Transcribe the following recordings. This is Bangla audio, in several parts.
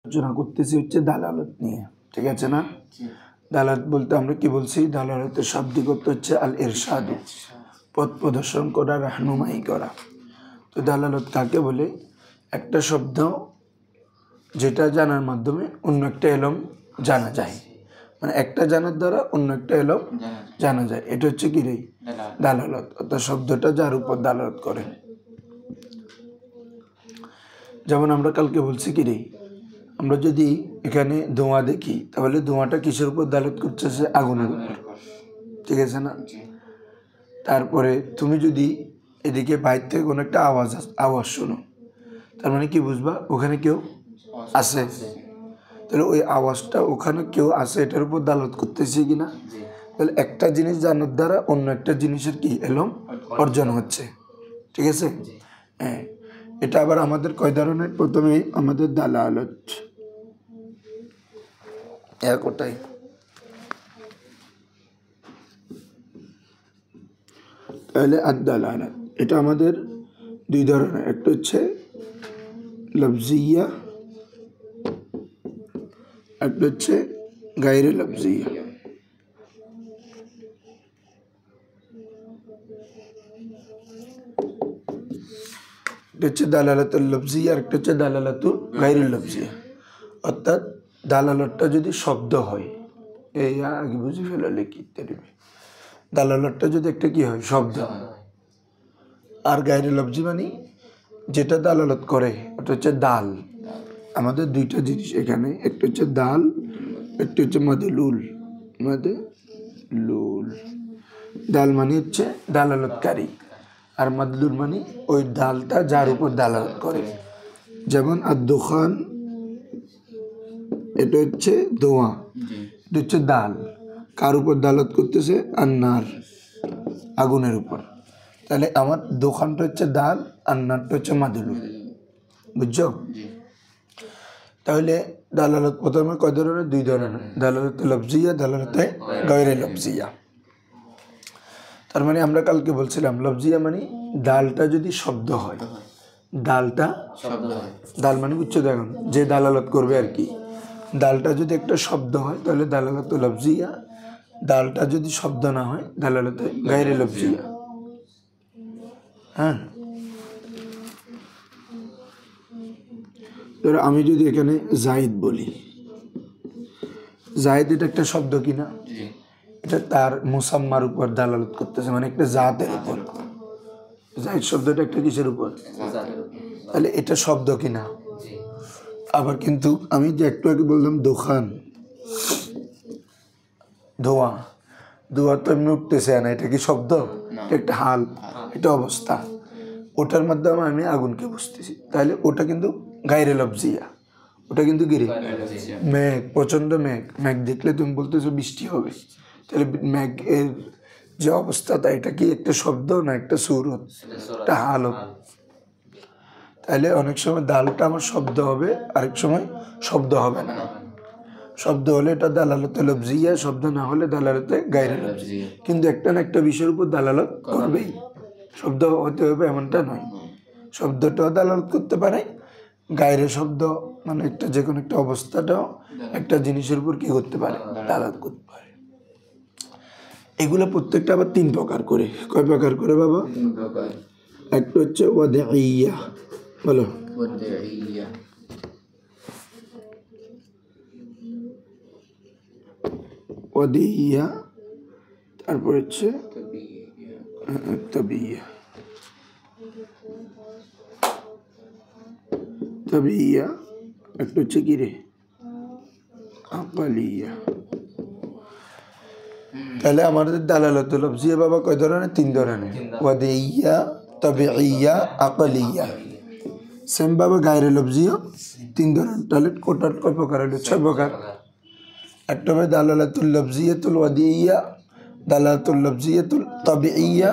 আলোচনা করতেছি হচ্ছে দালালত নিয়ে, ঠিক আছে না? দালালত বলতে আমরা কি বলছি? দালালতের শাব্দিক অর্থ হচ্ছে আল ইরশাদ, পথ প্রদর্শন করা, রাহনুমাই করা। তো দালালত কাকে বলে? একটা শব্দ যেটা জানার মাধ্যমে অন্য একটা এলম জানা যায়, মানে একটা জানার দ্বারা অন্য একটা এলম জানা যায়, এটা হচ্ছে কি রে? দালালত। অর্থাৎ শব্দটা যার উপর দালালত করে। যেমন আমরা কালকে বলছি কি রে, আমরা যদি এখানে ধোঁয়া দেখি তাহলে ধোঁয়াটা কিসের উপর দালালত করতেছে? আগুনের উপর, ঠিক আছে না? তারপরে তুমি যদি এদিকে বাইর থেকে কোনো একটা আওয়াজ শোনো, তার মানে কি বুঝবা? ওখানে কেউ আছে। তাহলে ওই আওয়াজটা ওখানে কেউ আছে এটার উপর দালালত করতেছে কিনা? তাহলে একটা জিনিস জানার দ্বারা অন্য একটা জিনিসের কি এলম অর্জন হচ্ছে, ঠিক আছে? হ্যাঁ, এটা আবার আমাদের কয় ধরনের? প্রথমে আমাদের দালালত, ওটাই তাহলে আদ-দালালাত এটা আমাদের দুই ধরনের, একটা হচ্ছে লফজিয়া, একটা হচ্ছে গায়রে লফজিয়া। একটা হচ্ছে দালালাতুল লফজিয়া, একটা হচ্ছে দালালাতুল গায়রে লফজিয়া। অর্থাৎ দালালতটা যদি শব্দ হয়, এই আগে বুঝে ফেলালে কি দেবে, দালালতটা যদি একটা কি হয়? শব্দ। আর গায়রে লফজি মানে যেটা দালালত করে ওটা হচ্ছে দাল। আমাদের দুইটা জিনিস এখানে, একটা হচ্ছে দাল, একটা হচ্ছে মাদলুল। মাদলুল, দাল মানে হচ্ছে দালালতকারী, আর মাদলুল মানে ওই দালটা যার উপর দালালত করে। যেমন আদ-দুখান, এটা হচ্ছে ধোঁয়া, এটা হচ্ছে দাল, কার উপর দালালত করতেছে? আন্নার, আগুনের উপর। তাহলে আমার দোকানটা হচ্ছে দাল, আন্নারটা হচ্ছে মাদলুল, বুঝছো? তাহলে দালালত প্রথমে কয় ধরনের? দুই ধরনের, দালালতে লফজিয়া, দালালতে গায়রে লফজিয়া। তার মানে আমরা কালকে বলছিলাম লফজিয়া মানে দালটা যদি শব্দ হয়, দালটা দাল মানে বুঝছো? দেখুন যে দালালত করবে আর কি, দালটা যদি একটা শব্দ হয় তাহলে দালালতে লফজিয়া, দালটা যদি শব্দ না হয় দালালতে গায়রে লফজিয়া। হ্যাঁ, ধরো আমি যদি এখানে জাহিদ বলি, জাহিদ এটা একটা শব্দ কিনা? এটা তার মুসাম্মার উপর দালালত করতেছে, মানে একটা জাতের উপর। জাহিদ শব্দটা একটা কিসের উপর? তাহলে এটা শব্দ কিনা? আবার কিন্তু আমি যে একটু আগে বললাম দোকান, ধোঁয়া, ধোঁয়া তো এমনি উঠতেছে না, এটা কি শব্দ? এটা একটা হাল, এটা অবস্থা। ওটার মাধ্যমে আমি আগুনকে বুঝতেছি, তাহলে ওটা কিন্তু গায়রে লফজিয়া। ওটা কিন্তু গিরে মেঘ, প্রচন্ড মেঘ, মেঘ দেখলে তুমি বলতেছো বৃষ্টি হবে, তাহলে মেঘ এর যে অবস্থাটা, এটা কি একটা শব্দ না একটা সুরত, একটা হালত? তাহলে অনেক সময় দালটা আমার শব্দ হবে, আরেক সময় শব্দ হবে না। শব্দ হলে এটা দালালতে লফজিয়া, শব্দ না হলে দালালতে গায়রে লফজিয়া। কিন্তু একটা না একটা বিষয়ের উপর দালালত করবেই, শব্দ হতে হবে এমনটা নয়। শব্দটাও দালালত করতে পারে, গায়রে শব্দ মানে একটা যে কোনো একটা অবস্থাটাও একটা জিনিসের উপর কি করতে পারে? দালালত করতে পারে। এগুলো প্রত্যেকটা আবার তিন প্রকার করে। কয় প্রকার করে বাবা? একটা হচ্ছে ওয়াদিইয়া, বলো ওয়াদিইয়া, তারপর হচ্ছে তাবিইয়া। তাবিইয়া একটা হচ্ছে কি রে? আকালিয়া। তাহলে আমাদের দালালাতুল লফজিয়া বাবা কয় ধরনের? তিন ধরনের, ওয়াদিইয়া, তাবিইয়া, আকালিয়া। সেম বাবা গায়রে লফজিয়া তিন ধরনের। তাহলে টোটাল কয় প্রকার হলো? 6 প্রকার। একটা হবে দালালাতুল লফজিয়াতুল ওয়াদিইয়া, দালালাতুল লফজিয়াতুল তাবিইয়া,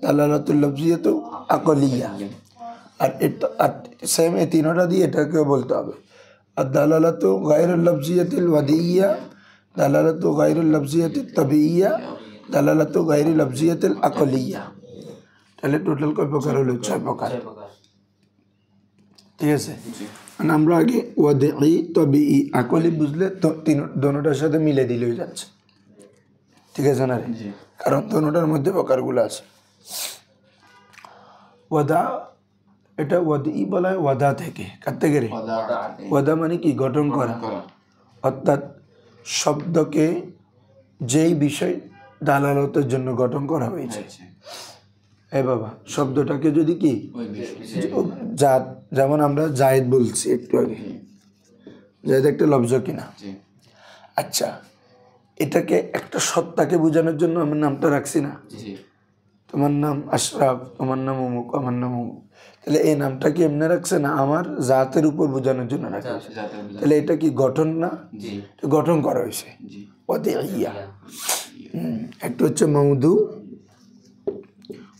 দালালাতুল লফজিয়াতুল আকালিয়া। আর এটা সেম এই তিনটা দিয়ে এটাকেও বলতে হবে আর দালালাতু গায়রুল লফজিয়াতিল ওয়াদিইয়া, দালালাতু গায়রুল লফজিয়াতিত তাবিইয়া, দালালাতু গায়রুল লফজিয়াতিল আকালিয়া। তাহলে টোটাল কয় প্রকার হলো? 6 প্রকার। ঠিক আছে, মানে আমরা আগে ওয়াদিই তবিই আকলি বুঝলে তো দোনোটার সাথে মিলে দিলেই যাচ্ছে, ঠিক আছে না রে? কারণ দোনোটার মধ্যে প্রকারগুলো আছে। ওয়াদা, এটা ওয়াদিই বলা হয় ওয়াদা থেকে, কার থেকে রে? ওয়াদা মানে কি? গঠন করা, অর্থাৎ শব্দকে যেই বিষয় দালালতের জন্য গঠন করা হয়েছে। বাবা, শব্দটাকে যদি কি জাত, যেমন আমরা জায়েদ বলছি একটু আগে, জায়েদ একটা লফজ কিনা? আচ্ছা, এটাকে একটা সত্তাকে বোঝানোর জন্য আমার নামটা রাখছি না? তোমার নাম আশরাফ, তোমার নাম অমুক, আমার নাম অমুক, তাহলে এই নামটা কি এমনি রাখছে না আমার জাতের উপর বোঝানোর জন্য রাখা হয়েছে? তাহলে এটা কি গঠন না? গঠন করা হয়েছে। ওয়াদিয়া একটা হচ্ছে মৌদু,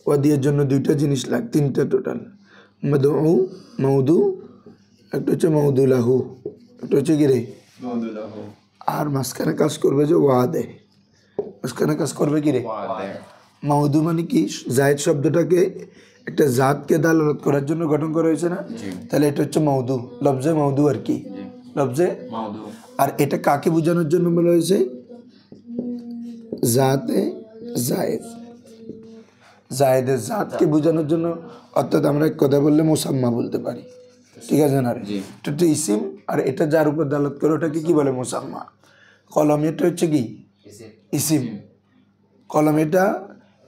ওয়াদিয়ার জন্য দুইটা জিনিস লাগ, তিনটা টোটাল, মদউ মৌদু, একটা হচ্ছে মৌদুলাহু, একটা হচ্ছে কি রে? আর মাঝখানে কাজ করবে যে ওয়াদে, মাঝখানে কাজ করবে কি রে? মৌদু মানে কি? জায়েদ শব্দটাকে একটা জাতকে দালালত করার জন্য গঠন করা হয়েছে না? তাহলে এটা হচ্ছে মৌদু, লফজে মৌদু আর কি, লফজে। আর এটা কাকে বোঝানোর জন্য বলা হয়েছে? জাতে জায়েদ, জায়েদের জাতকে বোঝানোর জন্য। অর্থাৎ আমরা এক কথা বললে মুসাম্মা বলতে পারি, ঠিক আছে না রে? এটা হচ্ছে ইসিম, আর এটা যার উপর দালাত করে ওটাকে কি বলে? মুসাম্মা। কলম এটা হচ্ছে কি? ইসিম। কলম এটা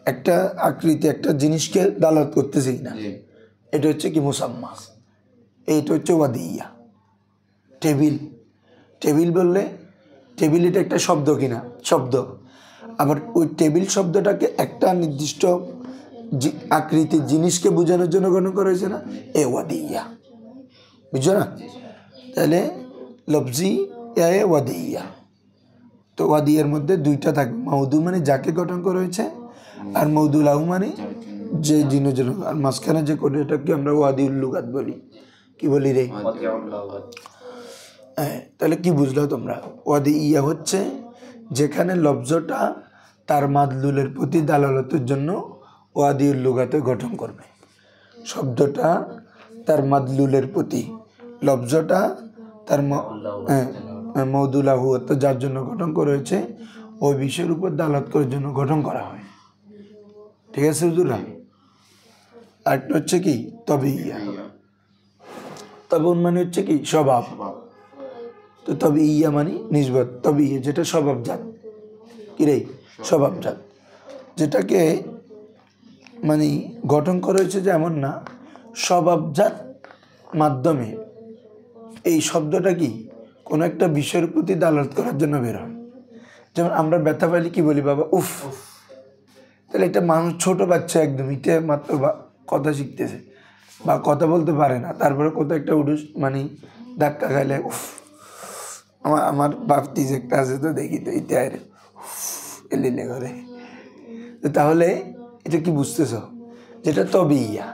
একটা আকৃতি, একটা জিনিসকে দালাত করতেছে কিনা, এটা হচ্ছে কি? মুসাম্মা। এইটা হচ্ছে ওয়াদিয়া। টেবিল, টেবিল বললে টেবিল এটা একটা শব্দ কিনা? শব্দ। আবার ওই টেবিল শব্দটাকে একটা নির্দিষ্ট আকৃতির জিনিসকে বোঝানোর জন্য গঠন করা হয়েছে না? এ ওয়াদিয়া, বুঝছো না? তাহলে লফজি এ ওয়াদিয়া। তো ওয়াদিয়ার মধ্যে দুইটা থাকবে, মৌদু মানে যাকে গঠন করা হয়েছে, আর মৌদুলাহু মানে যে জিনিস, আর মাঝখানে যে করে এটাকে আমরা ওয়াদিউল লুগাত বলি। কি বলি রে? হ্যাঁ, তাহলে কি বুঝলো তোমরা? ওয়াদিয়া হচ্ছে যেখানে লফজটা তার মাদলুলের প্রতি দালালতের জন্য ওয়াদিউল লুগাতে গঠন করবে। শব্দটা তার মাদলুলের প্রতি, লফজটা তার মৌদুলাহু অর্থাৎ যার জন্য গঠন করা হয়েছে ওই বিষয়ের উপর দালালত করার জন্য গঠন করা হয়, ঠিক আছে হুজুরা? আরেকটা হচ্ছে কি? তবিইয়া। তবন মানে হচ্ছে কি? স্বভাব। তো তবিইয়া মানে নিসবত, তবিইয়া যেটা স্বভাবজাত, কি রে? স্বভাবজাত, যেটাকে মানে গঠন করা হয়েছে যে এমন না, স্বভাবজাত মাধ্যমে এই শব্দটা কি কোনো একটা বিষয়ের প্রতি দালালত করার জন্য বের হয়। যেমন আমরা ব্যথা পাইলে কি বলি? বাবা উফ। তাহলে এটা মানুষ, ছোট বাচ্চা একদম, এটা মাত্র কথা শিখতেছে বা কথা বলতে পারে না, তারপরে কোথাও একটা উঠুস মানে ধাক্কা খাইলে উফ। আমার বাপতিজ একটা আছে তো, দেখি তো এটা এলিলে করে। তাহলে এটা কি বুঝতেছ? যেটা তবিইয়া,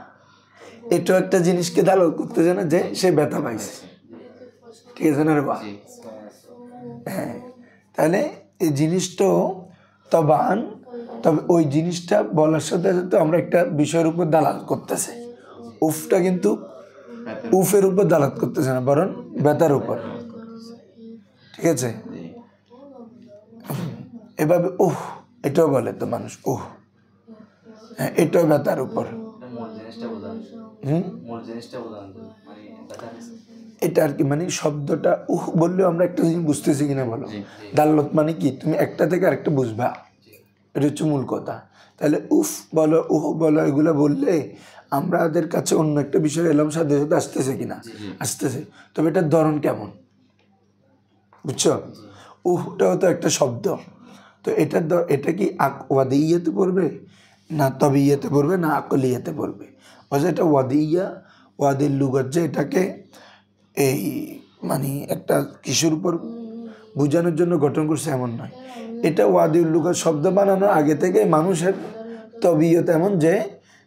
এটাও একটা জিনিসকে দালালত করতেছে না যে সে ব্যথা পাইছে, ঠিক আছে না রে বা? হ্যাঁ, তাহলে এই জিনিসটাও তবান, তবে ওই জিনিসটা বলার সাথে সাথে আমরা একটা বিষয়ের উপর দালাল করতেছে। উফটা কিন্তু উফের উপর দালাত করতেছে না, বরং ব্যথার উপর, ঠিক আছে? এভাবে ওহ এটাও বলে তো মানুষ, ওহ। হ্যাঁ, এটাও ব্যথার উপর। এটা আর কি মানে শব্দটা উহ বললেও আমরা একটা জিনিস বুঝতেছি কিনা বলো? দালালত মানে কি? তুমি একটা থেকে আরেকটা বুঝবা, এটা হচ্ছে মূল কথা। তাহলে উফ বলো, উহ বলো, এগুলো বললে আমাদের কাছে অন্য একটা বিষয় এলাম সাথে সাথে আসতেছে কিনা? আসতেছে। তবে এটার ধরন কেমন, বুঝছো? উহটাও তো একটা শব্দ। তো এটা কি ওয়াদিয়াতে পড়বে না তবিয়াতে পড়বে না আকলিয়াতে পড়বে? অথচ এটা ওয়াদিয়া, ওয়াদির লুগাত যে এটাকে এই মানে একটা কিসের উপর বোঝানোর জন্য গঠন করছে এমন নয়। এটা ওয়াদিউল লুগাত শব্দ বানানোর আগে থেকে মানুষের তবিয়ত এমন যে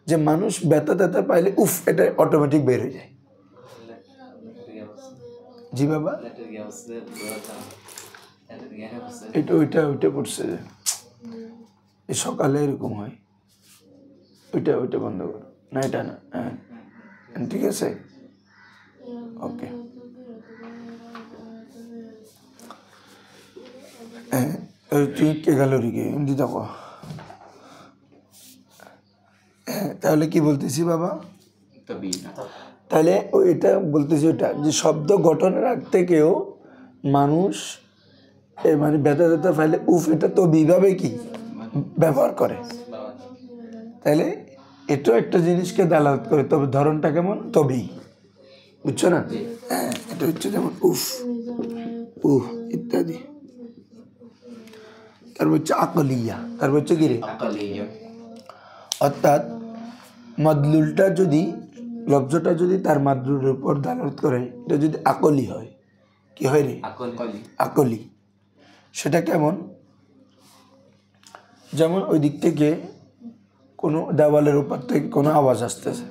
যে মানুষ ব্যথা ট্যাথা পাইলে উফ এটা অটোমেটিক বের হয়ে যায়। জি বাবা, এটা ওইটা পড়ছে যে সকালে এরকম হয়, ওইটা বন্ধ করো না, এটা না। হ্যাঁ ঠিক আছে, ওকে। তুই কে গেল রিকে হিন্দি দেখো। তাহলে কি বলতেছি বাবা, তাহলে এটা বলতেছি ওটা যে শব্দ গঠনের আগ থেকেও মানুষ মানে ব্যথা ব্যথা ফাইলে উফ এটা তো বিভাবে কি ব্যবহার করে, তাহলে এটাও একটা জিনিসকে দালালত করে, তবে ধরনটা কেমন তবেই, বুঝছো না? হ্যাঁ, এটা হচ্ছে যেমন উফ উহ ইত্যাদি। তারপর হচ্ছে আকলিয়া, তারপর হচ্ছে কি রে, অর্থাৎ মাদলুলটা যদি লফজটা যদি তার মাদলুলের উপর দালালত করে, এটা যদি আকলি হয়, কি হয় রে আকলি, সেটা কেমন? যেমন ওই দিক থেকে কোনো দেওয়ালের উপর থেকে কোনো আওয়াজ আসতেছে,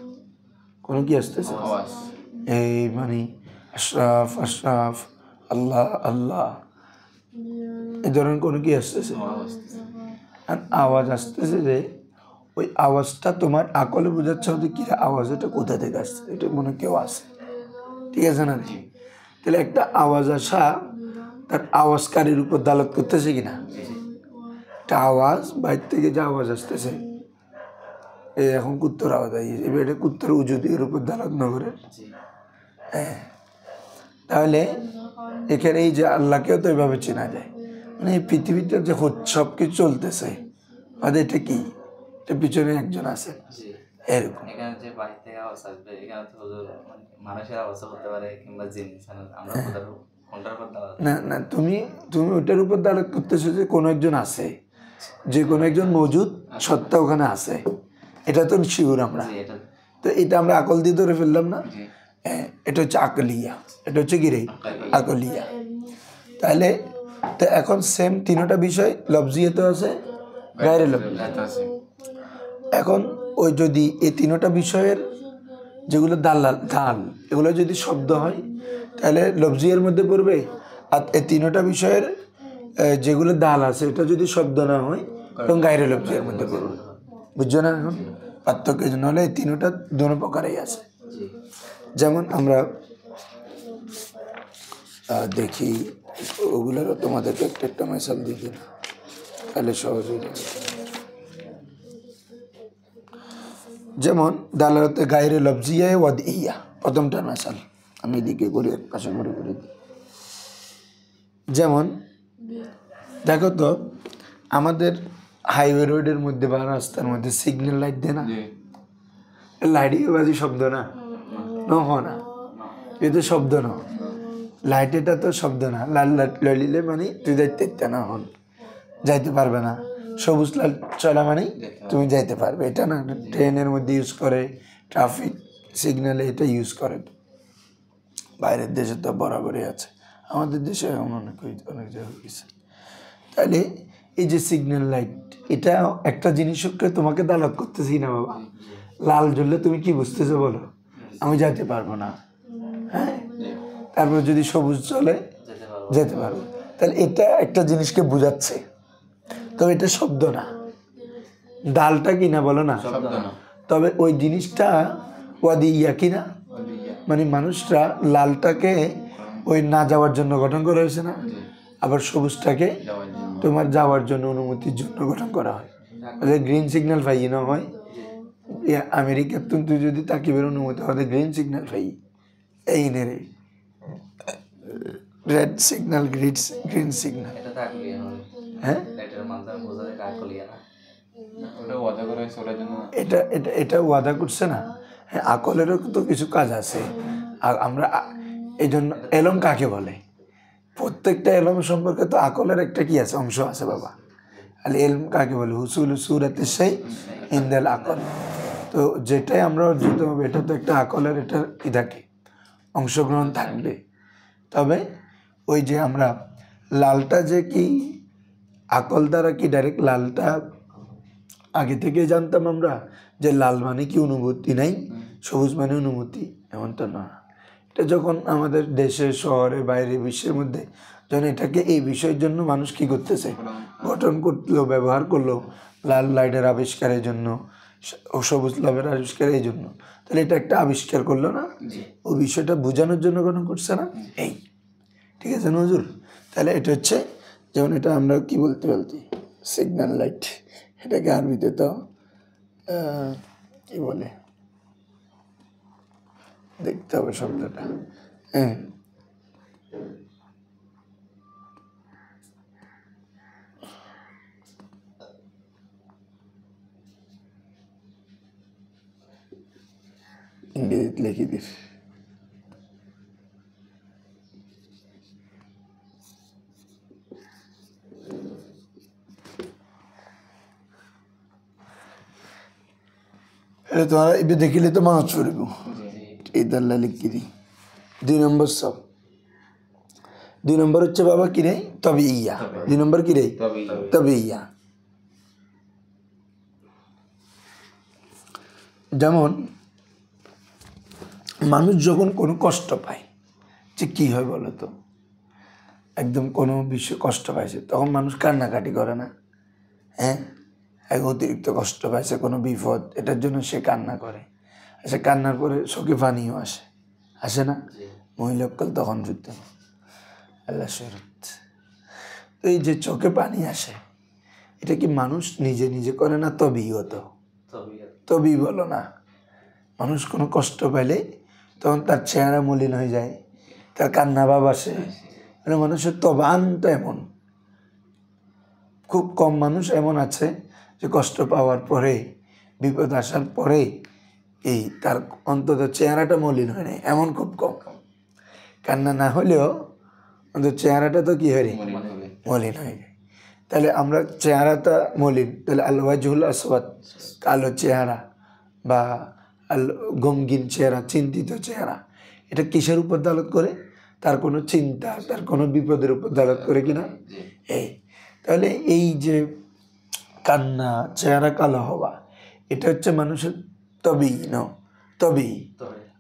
কোনো কি আসতেছে এই মানে আশরাফ আশরাফ আল্লাহ আল্লাহ এই ধরনের কোনো কি আসতেছে, আর আওয়াজ আসতেছে যে ওই আওয়াজটা তোমার আকলে বোঝাচ্ছে হতে কি আওয়াজ, এটা কোথা থেকে আসছে, এটা মনে কেউ আসে, ঠিক আছে না? তাহলে একটা আওয়াজ আসা তার আওয়াজকারীর উপর দালালত করতেছে কিনা, একটা আওয়াজ বাইরে থেকে যে আওয়াজ আসতেছে, এই এখন কুত্তর আওয়াজ আইছে, এবার এটা কুত্তর উজুদের উপর দালালত না করে। হ্যাঁ, তাহলে এখানে এই যে আল্লাহকেও তো এইভাবে চেনা যায়, মানে এই পৃথিবীতে যে সব কিছু চলতেছে এটা কি, এটা পিছনে একজন আছে এরকম। না না, তুমি তুমি ওইটার উপর দালালত করতেছো যে কোনো একজন আছে, যে কোনো একজন মজুদ সত্তা ওখানে আছে, এটা তো শিওর আমরা, তো এটা আমরা আকল দিয়ে ধরে ফেললাম না। হ্যাঁ, এটা হচ্ছে আকলিয়া, এটা হচ্ছে কি রে আকলিয়া। তাহলে তো এখন সেম তিনটা বিষয় লফজিয়াতে আছে, গায়রে লফজিয়াতে আছে। এখন ওই যদি এই তিনটা বিষয়ের যেগুলো দাল এগুলো যদি শব্দ হয় তাহলে লফজিয়ার মধ্যে পড়বে, আর এই তিনটা বিষয়ের যেগুলো দাল আছে এটা যদি শব্দ না হয় তখন গায়রে লফজিয়ার মধ্যে পড়বে, বুঝছো না? এখন পার্থক্য এই জন্য হলে এই তিনটা দোনো প্রকারেই আছে। যেমন আমরা দেখি ওগুলোরও তোমাদেরকে একটা একটা মেসাল দিবি, তাহলে সহজ হয়ে যাবে। যেমন দালালতে গায়রে লফজিয়া ওয়াদ ইয়া, প্রথমটা মেসাল আমি এদিকে করি, এক পাশে করে করে দিই। যেমন দেখো তো আমাদের হাইওয়ে রোডের মধ্যে বা রাস্তার মধ্যে সিগন্যাল লাইট দেয় না, লাইটই বাজি শব্দ না না, এ তো শব্দ না, লাইট এটা তো শব্দ না, লাল লাইট লইলে মানে তুই যাইতে না হন যাইতে পারবে না, সবুজ লাইট চলা মানে তুমি যাইতে পারবে, এটা না ট্রেনের মধ্যে ইউজ করে, ট্রাফিক সিগন্যালে এটা ইউজ করে। বাইরের দেশে তো বরাবরই আছে, আমাদের দেশে অনেক জায়গা হয়েছে। তাহলে এই যে সিগন্যাল লাইট, এটা একটা জিনিসকে তোমাকে দালালত করতেছি না বাবা, লাল জ্বললে তুমি কি বুঝতেছো বলো, আমি যাইতে পারবো না, হ্যাঁ, তারপর যদি সবুজ চলে যেতে পারবো, তাহলে এটা একটা জিনিসকে বোঝাচ্ছে, তবে এটা শব্দ না, ডালটা কিনা বলো না, তবে ওই জিনিসটা ওয়াদি ইয়া কিনা, মানে মানুষরা লালটাকে ওই না যাওয়ার জন্য গঠন করা হয়েছে না, আবার সবুজটাকে তোমার যাওয়ার জন্য অনুমতির জন্য গঠন করা হয়। গ্রিন সিগন্যাল পাই না হয় আমেরিকার, তুই যদি তাকিবের অনুমতি হয় গ্রিন সিগন্যাল পাই, এই নে রে রেড সিগন্যাল গ্রিন সিগন্যাল, হ্যাঁ এটা এটা এটা ওয়াদা করছে না। হ্যাঁ, আকলেরও তো কিছু কাজ আছে, আর আমরা এই জন্য এলম কাকে বলে, প্রত্যেকটা এলম সম্পর্কে তো আকলের একটা কি আছে অংশ আছে বাবা, আল এলম কাকে বলে, হুসুল সুরাতে সেই ইন্দাল আকল, তো যেটাই আমরা অর্জিত হবে এটা তো একটা আকলের এটা কি থাকে অংশগ্রহণ থাকবে। তবে ওই যে আমরা লালটা যে কি আকল দ্বারা কি ডাইরেক্ট লালটা আগে থেকে জানতাম আমরা যে লাল মানে কি অনুভূতি নাই, সবুজ মানে অনুভূতি, এমনটা না। এটা যখন আমাদের দেশে শহরে বাইরে বিশ্বের মধ্যে যখন এটাকে এই বিষয়ের জন্য মানুষ কি করতেছে গঠন করলো, ব্যবহার করলো, লাল লাইটের আবিষ্কারের জন্য ও সবুজ লাভের আবিষ্কারের জন্য, তাহলে এটা একটা আবিষ্কার করলো না, ও বিষয়টা বোঝানোর জন্য কোনো করছে না। এই ঠিক আছে নজরুল, তাহলে এটা হচ্ছে যেমন এটা আমরা কি বলতে সিগন্যাল লাইট, এটাকে আরবিতে তো কি বলে দেখতে হবে শব্দটা। হ্যাঁ ইংরেজিতে লিখে দিস। তোমার এবার দেখিলে তো মাছ পড়ব, এই দাল্লা লিখি দিই। 2 নম্বর সব 2 নম্বর হচ্ছে বাবা কি রে তবে ইয়া, 2 নম্বর কি রে তবে ইয়া। যেমন মানুষ যখন কোনো কষ্ট পায়, যে কি হয় বলো তো, একদম কোনো বিষয় কষ্ট পাইছে তখন মানুষ কান্নাকাটি করে না? হ্যাঁ, এক অতিরিক্ত কষ্ট পাইছে কোনো বিপদ, এটার জন্য সে কান্না করে। সে কান্নার পরে চোখে পানিও আসে না? মহিলাকাল তখন যুদ্ধ আল্লাহ শরৎ। তো এই যে চোখে পানি আসে, এটা কি মানুষ নিজে নিজে করে না? তবেই হতো, তবেই বলো না। মানুষ কোনো কষ্ট পাইলে তখন তার চেহারা মলিন হয়ে যায়, তার কান্না ভাব আসে। মানে মানুষের তবানটা এমন, খুব কম মানুষ এমন আছে যে কষ্ট পাওয়ার পরে, বিপদ আসার পরে এই তার অন্তত চেহারাটা মলিন হয় না, এমন খুব কম। কান্না না হলেও অন্তত চেহারাটা তো কি হয়, মলিন হয়ে যায়। তাহলে আমরা চেহারাটা মলিন, তাহলে আল-ওয়াজহুল আসওয়াদ, কালো চেহারা বা গমগিন চেহারা, চিন্তিত চেহারা, এটা কিসের উপর দালাত করে? তার কোনো চিন্তা, তার কোনো বিপদের উপর দালাত করে কিনা? এই তাহলে এই যে কান্না, চেহারা কালো হওয়া, এটা হচ্ছে মানুষের তবেই তবেই।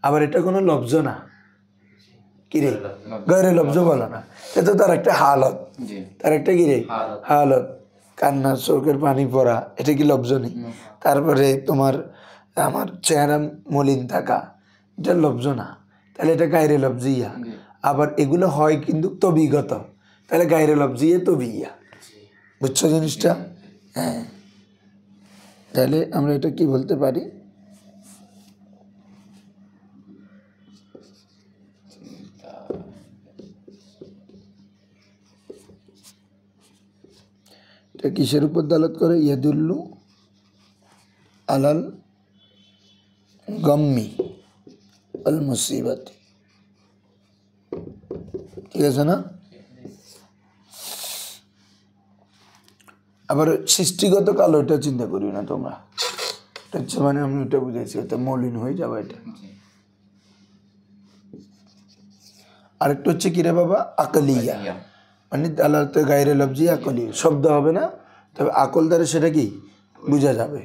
আবার এটা কোনো লব্জ না, কিরে গয়রে লব্জ বলো না, এটা তার একটা হালত, তার একটা কিরে হালত। কান্না, চোখের পানি পড়া, এটা কি লব্জ নেই? তারপরে তোমার আমার চেহারা মলিন থাকা, এটা লব্জ না, তাহলে এটা গায়রে লব্জিয়া। আবার এগুলো হয় কিন্তু তবিগত, তাহলে গায়রে লব্জিয়া তবিয়া। বুঝছো জিনিসটা? হ্যাঁ, তাহলে আমরা এটা কি বলতে পারি? এটা কিসের উপর দালাত করে? ইয়াদুল্লু আলাল গম্মি আল মুসিবাতি, ঠিক আছে না? আবার সৃষ্টিগত কালো, এটা চিন্তা করি না তোমরা, এটা হচ্ছে মানে আমি ওটা বুঝেছি, এটা মলিন হয়ে যাবে এটা। আরেকটা হচ্ছে কিরে বাবা আকলিয়া, মানে দালালতে গায়রে লফজি আকলি, শব্দ হবে না, তবে আকল দ্বারা সেটা কি বোঝা যাবে।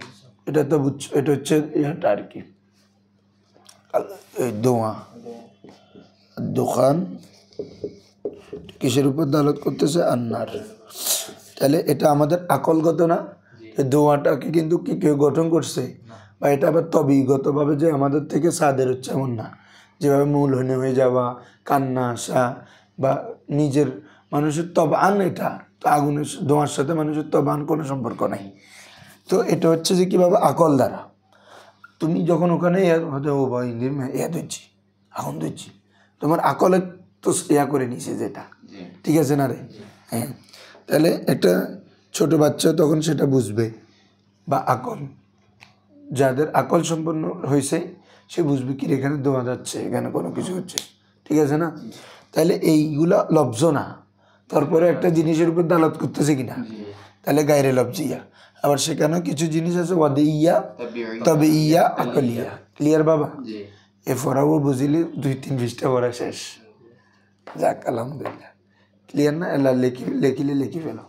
এটা তো বুঝছো, এটা হচ্ছে এটা আর কি দোয়া দোকান কিসের উপর দালাত করতেছে? আন্নার। তাহলে এটা আমাদের আকলগত না, দোয়াটাকে কিন্তু কি কেউ গঠন করছে, বা এটা আবার তবিগতভাবে যে আমাদের থেকে সাদের হচ্ছে এমন না। যেভাবে মূলহীন হয়ে যাওয়া, কান্না আসা, বা নিজের মানুষের তবান, এটা তো আগুনের ধোঁয়ার সাথে মানুষের তবান কোনো সম্পর্ক নাই। তো এটা হচ্ছে যে কীভাবে আকল দ্বারা তুমি যখন ওখানে হয়তো ও বা ইন্দির ধরছি, আগুন ধরছি, তোমার আকলে তো ইয়া করে নিছে যেটা, ঠিক আছে না রে? হ্যাঁ, তাহলে একটা ছোট বাচ্চা তখন সেটা বুঝবে, বা আকল যাদের আকল সম্পন্ন হয়েছে সে বুঝবে কি এখানে দোয়া যাচ্ছে, এখানে কোনো কিছু হচ্ছে, ঠিক আছে না? তাহলে এইগুলা লব্জ না, তারপরে একটা জিনিসের উপর দালাত করতেছে কিনা, তাহলে গায়রে লব্জিয়া। আবার সেখানেও কিছু জিনিস আছে ওয়াদে ইয়া তবে ইয়া আকলিয়া। ক্লিয়ার বাবা? এ পড়াবো বুঝিলি 2-3 পৃষ্ঠা পড়া শেষ। যাক আলহামদুলিল্লাহ, ক্লিয়ার না? এলা লেখিলে লিখি ফেলো,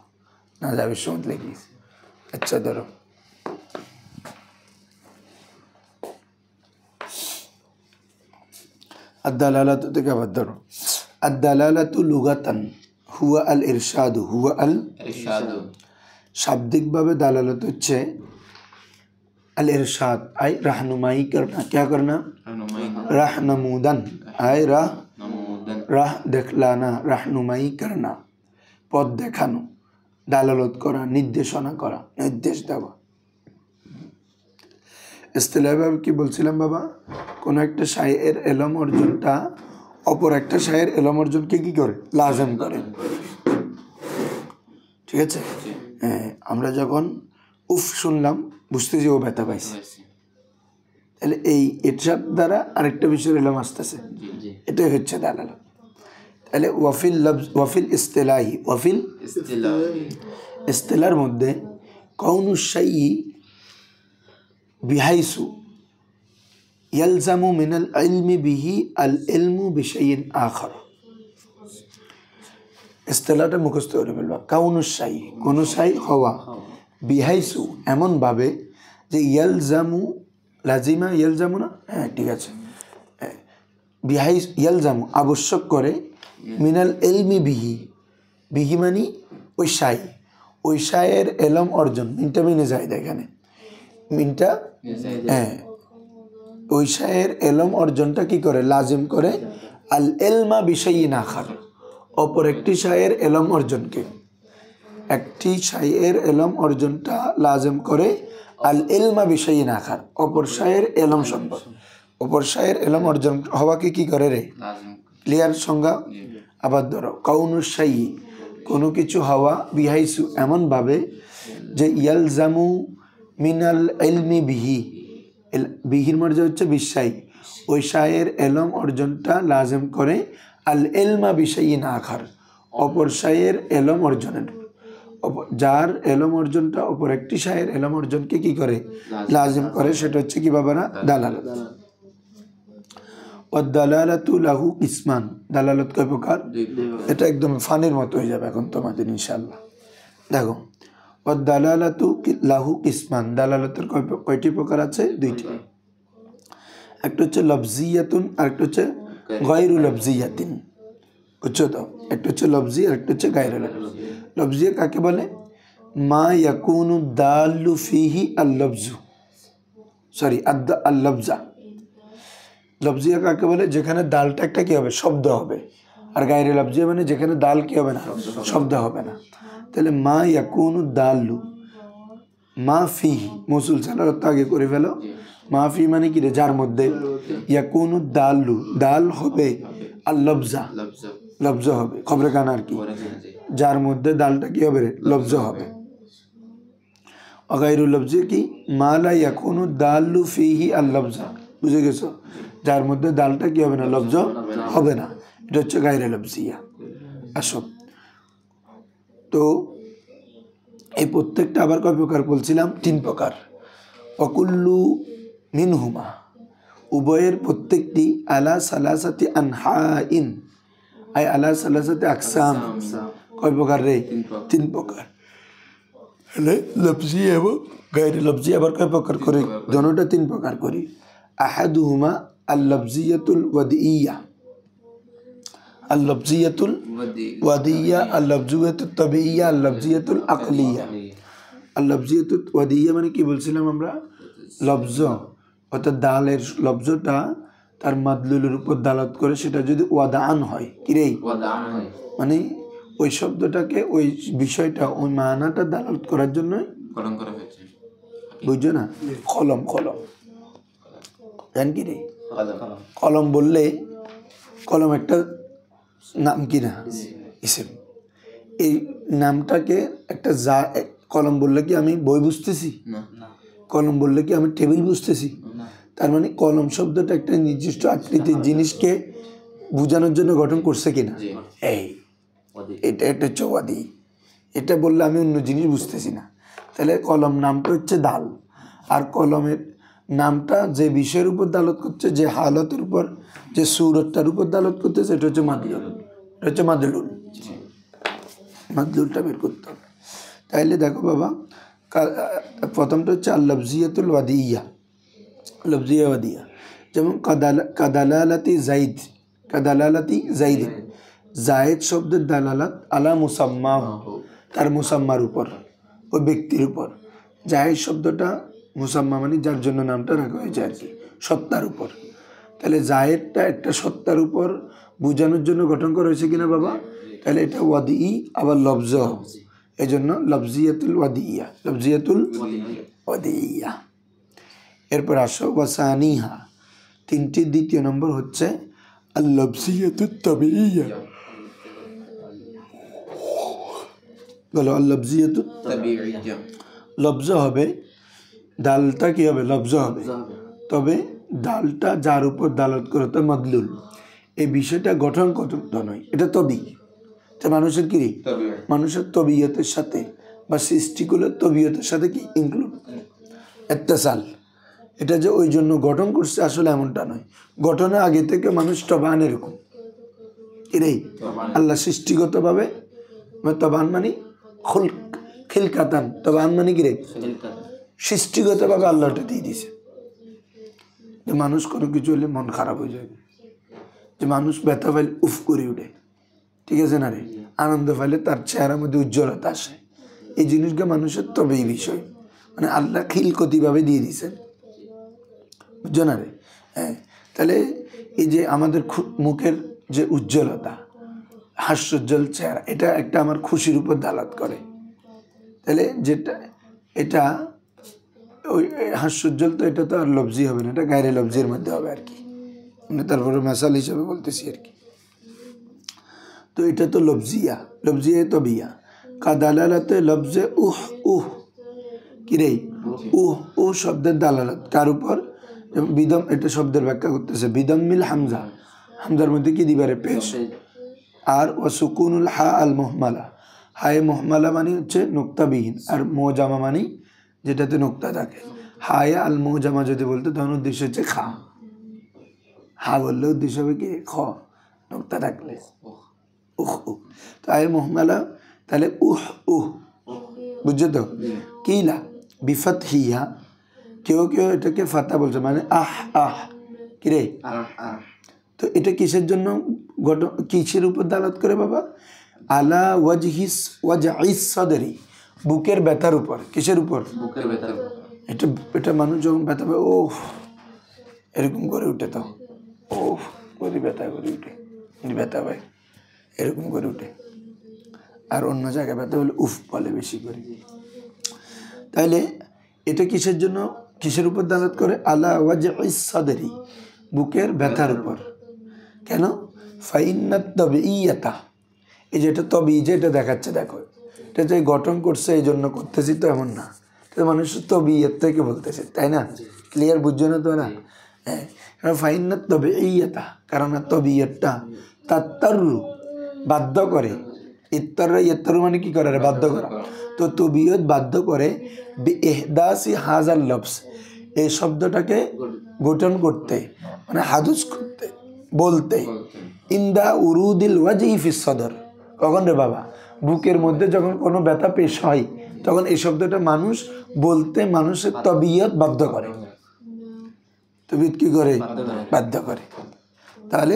না যাবে সময় লিখিস। আচ্ছা ধরো আদ-দালালাতু থেকে আবার ধরো, আদ-দালালাতু লুগাতান হুয়া আল ইরশাদু, হুয়া আল ইরশাদু। শাব্দিকভাবে দালালাত হচ্ছে अल इरशाद आय रहनुमाई करना, क्या करना, रहनमूदन आय राह देखलाना, रहनुमाई करना, পথ দেখানো, দালালত করা, নির্দেশনা করা, নির্দেশ দেওয়া। ইসতিলাহিভাবে কি বলছিলাম বাবা, কোন একটা শায়ের এলম অর্জনটা অপর একটা শায়ের এলম অর্জনকে কি করে, লাজম করে। ঠিক আছে, হ্যাঁ, আমরা যখন উফ শুনলাম বুঝতেছি ও ব্যথা পাইছে, তাহলে এই ইরশাদ দ্বারা আরেকটা বিষয় এলম আসতেছে, এটাই হচ্ছে দালালত। তাহলে ওয়াফিল লফজ ওয়াফিল ইস্তিলাহি, ওয়াফিল ইস্তিলার মধ্যে কাউনু শাইই বিহাইসু ইয়ালজামু মিনাল ইলমি বিহি আল ইলমু বিশাইইন আখার। ইস্তিলাটা মুখস্থ করে ফেলবা। কাউনু শাই, কোন শাই হওয়া, বিহাইসু এমনভাবে যে ইয়ালজামু, লাজিমা ইয়ালজামু না, হ্যাঁ ঠিক আছে, বিহাইস ইয়ালজামু আবশ্যক করে, মিনাল এলমি বিহি, বিহি মানি ওই শাই, ওই শায়ের এলম অর্জন, মিনটা মিনে যায় এখানে, মিনটা, হ্যাঁ, ওই শায়ের এলম অর্জনটা কি করে, লাজিম করে, আল এলমা বিশাইইন আখার, অপর একটি শায়ের এলম অর্জনকে, একটি শায়ের এলম অর্জনটা লাজিম করে, আল এলমা বিশাইইন আখার, অপর শায়ের এলম সম্পদ, অপর শায়ের এলম অর্জন হওয়াকে কি করে রে, ক্লিয়ার সংজ্ঞা। আবার ধরো কাউনু শাই, কোনো কিছু হওয়া, বিহাইসু এমনভাবে যে ইয়ালজামু মিনাল ইলমি বিহি, বিহির মর্যাদা হচ্ছে বিশ্বাই, ওই শায়ের এলম অর্জনটা লাজম করে, আল এলমা বিশাইইন আখার, অপর শায়ের এলম অর্জনের, যার এলম অর্জনটা অপর একটি শায়ের এলম অর্জনকে কি করে, লাজম করে, সেটা হচ্ছে কি বাবা না, দালালত। ওয়াদ-দালালাতু লাহু কিসমান, দালালত কয় প্রকার, এটা একদম ফানির মতো হয়ে যাবে এখন তোমাদের ইনশাআল্লাহ। দেখো ওয়াদ-দালালাতু লাহু কিসমান, দালালতের কয়টি প্রকার আছে, দুইটি, একটা হচ্ছে লফজিয়াতুন আর একটা হচ্ছে গায়রু লফজিয়াতিন, বুঝছো তো, একটা হচ্ছে লফজি আর একটা হচ্ছে গায়রু লফজি। লফজিয়া কাকে বলে, মা ইয়াকুনু দাল্লু ফিহি আল লফজু, সরি আল লফজা। লফজিয়া কাকে বলে, যেখানে দালটা একটা কি হবে, শব্দ হবে, আর গায়রে লফজিয়া মানে যেখানে দাল কি হবে না, শব্দ হবে না। তাহলে মা ইয়াকুনু দাল্লু, মা ফিহি মৌসুল ছাড়ার অর্থ আগে করে ফেলো, মা ফি মানে কি রে, যার মধ্যে, ইয়াকুনু দাল্লু দাল হবে, আর লফজা লফজ হবে, খবরে কানা আর কি, যার মধ্যে দালটা কি হবে রে, লফজ হবে। গায়রু লফজি কি, মা লা ইয়াকুনু দাল্লু ফিহি আল লফজা, বুঝে গেছো, যার মধ্যে দালটা কি হবে না, লফজ হবে না, এটা হচ্ছে গায়রে লফজিয়া। আসো তো এই প্রত্যেকটা আবার কয় প্রকার বলছিলাম, তিন প্রকার। ওয়াকুল্লু মিনহুমা, উভয়ের প্রত্যেকটি, আলা সালাসাতি আনহাইন, আই আলা সালাসাতি আকসাম, কয় প্রকার রে, তিন প্রকার। লফজি এবং গায়রে লফজি আবার কয় প্রকার করি, দোনোটা তিন প্রকার করি। আহাদুহুমা আল লফজিয়াতুল ওয়াদিয়া, আল লফজিয়াতুল ওয়াদিয়া, আল লফজিয়াতুত তাবিইয়া, আল লফজিয়াতুল আকলিয়া। আল লফজিয়াতুত ওয়াদিয়া মানে কি বলছিলাম আমরা, লফজ অর্থাৎ দালের লফজটা তার মাদলুলের উপর দালাত করে, সেটা যদি ওয়াদান হয়, কি রে, মানে ওই শব্দটাকে, ওই বিষয়টা, ওই মানাটা দালাত করার জন্য কলম করা হয়েছে, বুঝছো না, কলম, কলম জান কি রে, কলম বললে, কলম একটা নাম কি না, ইসেম, এই নামটাকে একটা, যা কলম বললে কি আমি বই বুঝতেছি, কলম বললে কি আমি টেবিল বুঝতেছি, তার মানে কলম শব্দটা একটা নির্দিষ্ট আকৃতির জিনিসকে বোঝানোর জন্য গঠন করছে কিনা, এই এটা একটা চৌয়াদি, এটা বললে আমি অন্য জিনিস বুঝতেছি না। তাহলে কলম নামটা হচ্ছে দাল, আর কলমের নামটা যে বিষয়ের উপর দালত করছে, যে হালতের উপর, যে সুরতটার উপর দালত করতেছে, এটা হচ্ছে মাদলুল, এটা হচ্ছে মাদলুল, মাদলুলটা বের করতে হবে। তাইলে দেখো বাবা, প্রথমটা হচ্ছে আল লফজিয়াতুল ওয়াদিয়া, লফজিয়া ওয়াদিয়া, যেমন কাদালালাতি জাইদ, কাদালালাতি জাইদ, জায়েদ শব্দের দালালাত আলা মুসাম্মা, তার মুসাম্মার উপর, ওই ব্যক্তির উপর। জায়েদ শব্দটা মুসাম্মা মানে যার জন্য নামটা রাখা হয়েছে আর কি, সত্তার উপর। তাহলে জায়েদটা একটা সত্তার উপর বোঝানোর জন্য গঠন করা হয়েছে কিনা বাবা? তাহলে এটা ওয়াদি আবার লফজ, এই জন্য লফজিয়াতুল ওয়াদিয়া, লফজিয়াতুল ওয়াদিয়া। এরপর আসো ওয়াসানিহা, তিনটি দ্বিতীয় নম্বর হচ্ছে আল লফজিয়াতুত তাবিইয়া। বলো আল লফজিয়াতুত তাবিইয়া। লফজ হবে, দালটা কি হবে? লফজ হবে, তবে দালটা যার উপর দালাত করে তা মাদলুল। এই বিষয়টা গঠনগত নয়, এটা তবি, এটা মানুষের কি, মানুষের তবিয়তের সাথে বা সৃষ্টিগুলোর তবিয়তের সাথে কি ইনক্লুড, ইত্তেসাল। এটা যে ওই জন্য গঠন করছে আসলে এমনটা নয়। গঠনের আগে থেকে মানুষ তবান এরকম এটাই আল্লাহ সৃষ্টিগতভাবে, তবান মানে খিলকাতান, তবান মানে কি রে সৃষ্টিগতভাবে আল্লাহটা দিয়ে দিছে। যে মানুষ কোনো কিছু হলে মন খারাপ হয়ে যায়, যে মানুষ ব্যথা পাইলে উফ করে উঠে, ঠিক আছে না রে, আনন্দ পাইলে তার চেহারার মধ্যে উজ্জ্বলতা আসে। এই জিনিসটা মানুষের তবেই বিষয়, মানে আল্লাহ খিলকতিভাবে দিয়ে দিছেন, বুঝছো না রে? হ্যাঁ, তাহলে এই যে আমাদের মুখের যে উজ্জ্বলতা, হাস্যোজ্জ্বল চেহারা, এটা একটা আমার খুশির উপর দালাত করে। তাহলে যেটা এটা ওই হাস্যোজ্জ্বল, তো এটা তো আর লফজি হবে না, এটা গায়রে লফজির মধ্যে হবে আর কি, মানে তারপরে মেসাল হিসাবে বলতেছি আর কি। তো এটা তো লফজিয়া, লফজিয়া তবিয়া। কাদালালাতে লফজে উহ কিরে, শব্দের দালালত কার উপর? যেমন বিদম, এটা শব্দের ব্যাখ্যা করতেছে, বিদম্মিল হামজা, হামজার মধ্যে কি দিবারে? পেশ। আর ও সুকুনুল হা আল মুহমালা, হায়ে মুহমালা মানে হচ্ছে নোক্তাবিহীন, আর মোজামা মানে যেটাতে নোক্তা থাকে। হায়ে আল মোজামা যদি বলতে তখন উদ্দেশ্য হচ্ছে খা, হা বললে উদ্দেশ্য হবে কি খ, নোক্তা থাকলে উহ। তো হায়ে মুহমালা, তাহলে বুঝছো তো? কিলা বিফত হিয়া, কেউ এটাকে ফাতা বলছে, মানে কিরে। তো এটা কিসের জন্য কিসের উপর দালাত করে বাবা? আলা ওয়াজহিস সাদরি, বুকের ব্যথার উপর। কিসের উপর? বুকের ব্যথার উপর। এটা মানুষ যখন ব্যথা পায় ও এরকম করে উঠে, তো ও করে ব্যথা করে উঠে, ব্যথা পায় এরকম করে উঠে। আর অন্য জায়গায় ব্যথা হলে উফ বলে বেশি করে। তাহলে এটা কিসের জন্য, কিসের উপর দালাত করে? আলা ওয়াজহিস সাদরি, বুকের ব্যথার উপর। কেন? ফাইন্নাত তাবিইয়াতা, এই যেটা তবি, যেটা দেখাচ্ছে, দেখো এটা যে গঠন করছে এই জন্য করতেছি তো এমন না, এটা মানুষের তবিয়ত থেকে বলতেছে, তাই না? ক্লিয়ার বুঝছো না তো? না, হ্যাঁ। ফাইন্নাত তাবিইয়াতা, কারণ তবিয়তটা তাত্তারু বাধ্য করে, ইত্তারু মানে কি করে? বাধ্য করা। তো তবিয়ত বাধ্য করে বিইহদাসি হাজাল লফজ, এই শব্দটাকে গঠন করতে, মানে হাদুস করতে, বলতে। ইন্দা উরুদিল ওয়াজহি ফিস সদর, কখন রে বাবা? বুকের মধ্যে যখন কোনো ব্যথা পেশ হয়, তখন এই শব্দটা মানুষ বলতে মানুষের তবিয়ত বাধ্য করে। তবিয়ত কি করে? বাধ্য করে। তাহলে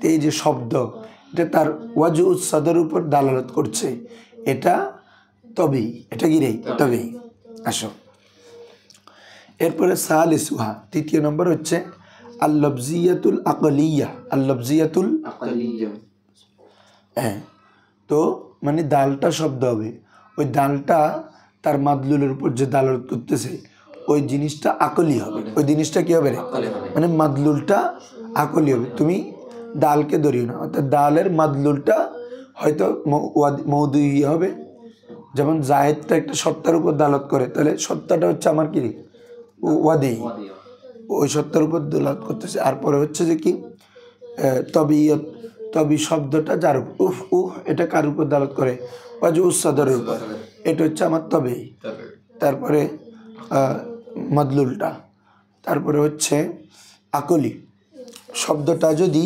এই যে শব্দ, এটা তার ওয়াজহুস সদর উপর দালালত করছে, এটা তবে, এটা কি রে? তবে। আসো এরপরে সালিসুহা, তৃতীয় নম্বর হচ্ছে আল লফজিয়াতুল আকলিয়া। আল লফজিয়াতুল আকলিয়া, হ্যাঁ। তো মানে দালটা শব্দ হবে, ওই দালটা তার মাদলুলের উপর যে দালালত করতেছে ওই জিনিসটা আকলি হবে। ওই জিনিসটা কি হবে রে? মানে মাদলুলটা আকলি হবে। তুমি দালকে ধরিও না, অর্থাৎ দালের মাদলুলটা হয়তো মৌদুই হবে। যেমন জায়েদটা একটা সত্তার উপর দালাত করে, তাহলে সত্তাটা হচ্ছে আমার কি? ওয়াদি, ওই সত্তার উপর দালাত করতেছে। আর পরে হচ্ছে যে কি তবিয়ত, তবি শব্দটা যার এটা কার উপর দালাত করে? ওয়াজহুস সদরের উপর, এটা হচ্ছে আমার তবে। তারপরে মাদলুলটা, তারপরে হচ্ছে আকলি শব্দটা যদি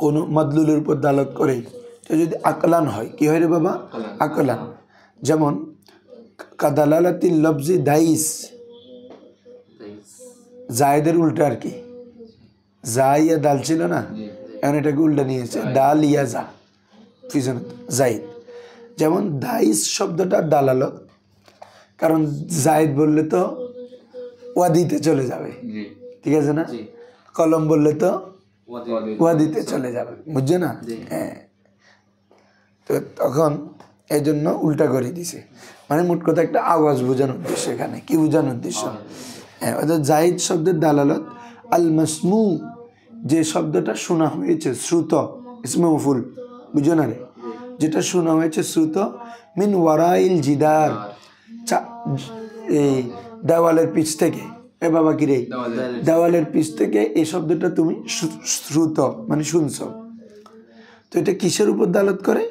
কোনো মাদলুলের উপর দালাত করে, তো যদি আকলান হয়, কি হয় রে বাবা? আকলান। যেমন কাদালালাতিল লফজি দাইস, জায়েদের উল্টা আর কি, জাইয়া দাল ছিল না, এখন এটাকে উল্টা নিয়েছে, দাল ইয়া জা, পিছনে জাইদ। যেমন দাইস শব্দটা দালালত, কারণ জায়েদ বললে তো ওয়াদিতে চলে যাবে, ঠিক আছে না? কলম বললে তো ওয়াদিতে চলে যাবে, বুঝছে না? হ্যাঁ, তো তখন এই জন্য উল্টা করে দিছে, মানে মোট কথা একটা আওয়াজ বোঝানোর উদ্দেশ্য। এখানে কি বোঝানোর উদ্দেশ্য? হ্যাঁ, অর্থাৎ জাহিদ শব্দের দালালত আল মাসমু, যে শব্দটা শোনা হয়েছে, শ্রুত, ইসমে মফুল, বুঝো না রে, যেটা শোনা হয়েছে শ্রুত, মিন ওয়ারাইল জিদার, এই দেওয়ালের পিছ থেকে, এ বাবা কি রে, দেওয়ালের পিছ থেকে এই শব্দটা তুমি শ্রুত মানে শুনছ। তো এটা কিসের উপর দালাত করে?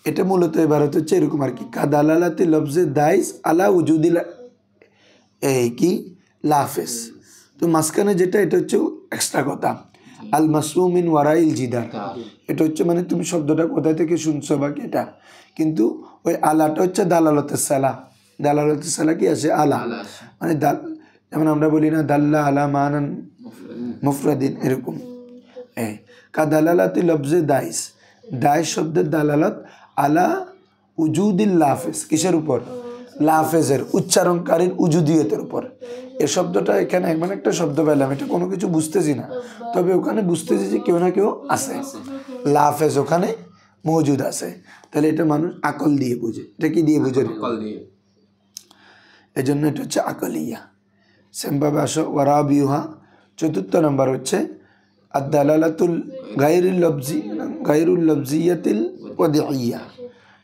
এটা মূলত এবার হচ্ছে এরকম আর কি, কাদালালাতি লফজে দাইস আলা উজুদিল এই কি লাফেস। তো মাঝখানে যেটা, এটা হচ্ছে এক্সট্রা কথা, আল মাসরুম মিন ওয়ারাইল জিদার, এটা হচ্ছে মানে তুমি শব্দটা কোথায় থেকে শুনছো বা কি এটা, কিন্তু ওই আলাটা হচ্ছে দালালতের সালা। দালালতের সালা কি আছে? আলা, মানে যেমন আমরা বলি না দাল্লা আলা মানান মুফরাদিন, এরকম। কাদালালাতি লফজে দাইস, দাইস শব্দের দালালত আলা উজুদিল লাফেজ, কিসের উপর? লাফেজের, উচ্চারণকারীর উজুদিয়তের উপর। এই শব্দটা এখানে এমন একটা শব্দ পেলাম, এটা কোনো কিছু বুঝতেছি না, তবে ওখানে বুঝতেছি যে কেউ না কেউ আছে, লাফেজ ওখানে মজুদ আছে। তাহলে এটা মানুষ আকল দিয়ে বুঝে। এটা কি দিয়ে বুঝে? এই জন্য এটা হচ্ছে আকলিয়া। সেমভাবে আসো ওয়ারাবিউহা, চতুর্থ নম্বর হচ্ছে আদালালাতুল গায়রুল লফজিয়াতিল ওয়াদিইয়া,